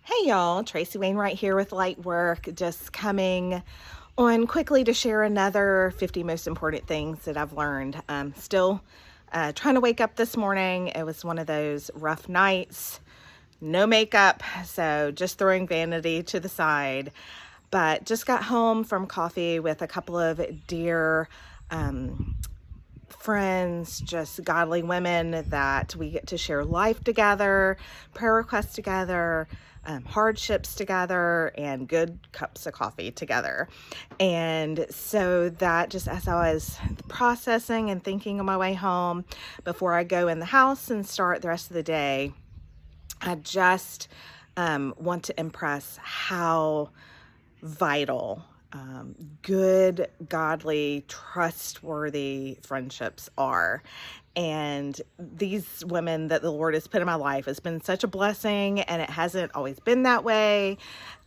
Hey y'all, Tracy Wainwright here with Light Work, just coming on quickly to share another 50 most important things that I've learned. Still trying to wake up this morning. It was one of those rough nights, no makeup, so just throwing vanity to the side. But just got home from coffee with a couple of dear friends, just godly women that we get to share life together, prayer requests together, hardships together, and good cups of coffee together. And so that just as I was processing and thinking on my way home before I go in the house and start the rest of the day, I just want to impress how vital good, godly, trustworthy friendships are. And these women that the Lord has put in my life has been such a blessing, and it hasn't always been that way.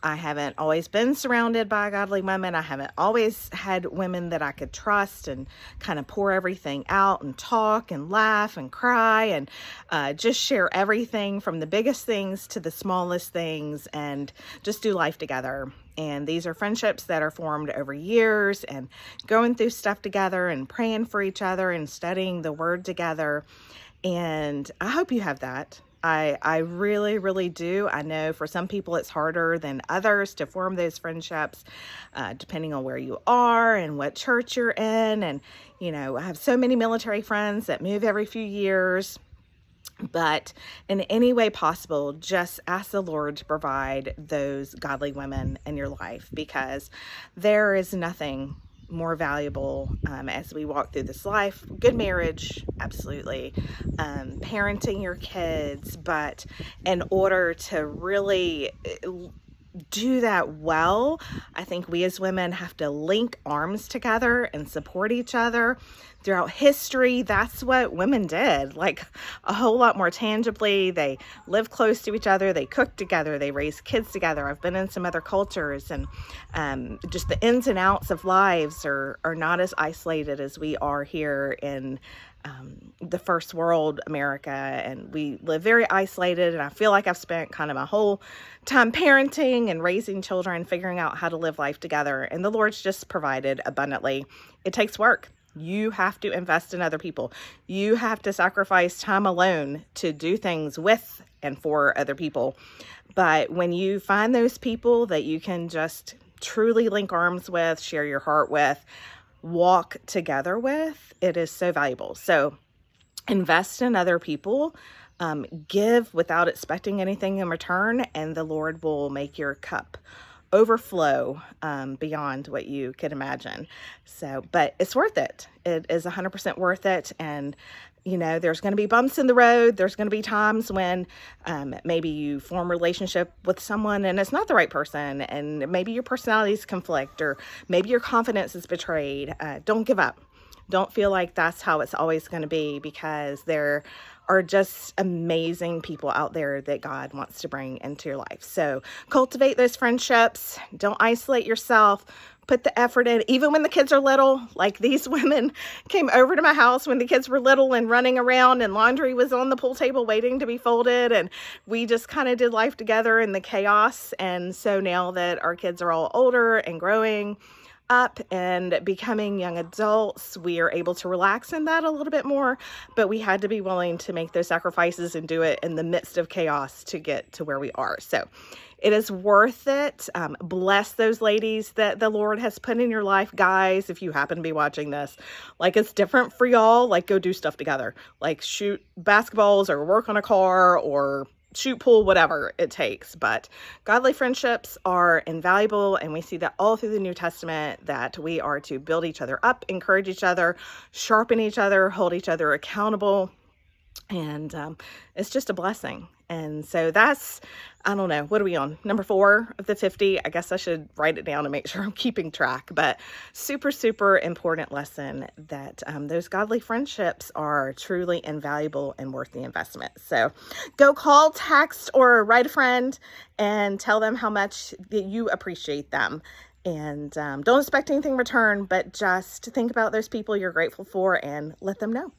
I haven't always been surrounded by godly women. I haven't always had women that I could trust and kind of pour everything out and talk and laugh and cry and just share everything from the biggest things to the smallest things and just do life together. And these are friendships that are formed over years and going through stuff together and praying for each other and studying the word together. And I hope you have that. I really, really do. I know for some people it's harder than others to form those friendships, depending on where you are and what church you're in. And, you know, I have so many military friends that move every few years. But in any way possible, just ask the Lord to provide those godly women in your life, because there is nothing more valuable as we walk through this life. Good marriage, absolutely. Parenting your kids, but in order to really do that well, I think we as women have to link arms together and support each other. Throughout history, that's what women did, like a whole lot more tangibly. They lived close to each other, they cooked together, they raised kids together. I've been in some other cultures, and just the ins and outs of lives are not as isolated as we are here in the first world America, and we live very isolated. And I feel like I've spent kind of my whole time parenting and raising children, figuring out how to live life together, and the Lord's just provided abundantly. It takes work. You have to invest in other people. You have to sacrifice time alone to do things with and for other people. But when you find those people that you can just truly link arms with, share your heart with, walk together with, it is so valuable. So invest in other people, give without expecting anything in return, and the Lord will make your cup overflow beyond what you could imagine. So, but it's worth it. It is 100% worth it. And you know, there's going to be bumps in the road. There's going to be times when maybe you form a relationship with someone and it's not the right person, and maybe your personalities conflict, or maybe your confidence is betrayed. Don't give up. Don't feel like that's how it's always going to be, because there are just amazing people out there that God wants to bring into your life. So cultivate those friendships. Don't isolate yourself. Put the effort in, even when the kids are little. Like these women came over to my house when the kids were little and running around, and laundry was on the pool table waiting to be folded. And we just kind of did life together in the chaos. And so now that our kids are all older and growing up and becoming young adults, we are able to relax in that a little bit more, but we had to be willing to make those sacrifices and do it in the midst of chaos to get to where we are. So it is worth it. Bless those ladies that the Lord has put in your life. Guys, if you happen to be watching this, like, it's different for y'all. Like, go do stuff together, like shoot basketballs or work on a car or shoot pool, whatever it takes. But godly friendships are invaluable, and we see that all through the New Testament, that we are to build each other up, encourage each other, sharpen each other, hold each other accountable, and it's just a blessing. And so that's, I don't know, what are we on? Number 4 of the 50. I guess I should write it down and make sure I'm keeping track. But super, super important lesson that those godly friendships are truly invaluable and worth the investment. So go call, text, or write a friend and tell them how much that you appreciate them. And don't expect anything in return, but just think about those people you're grateful for and let them know.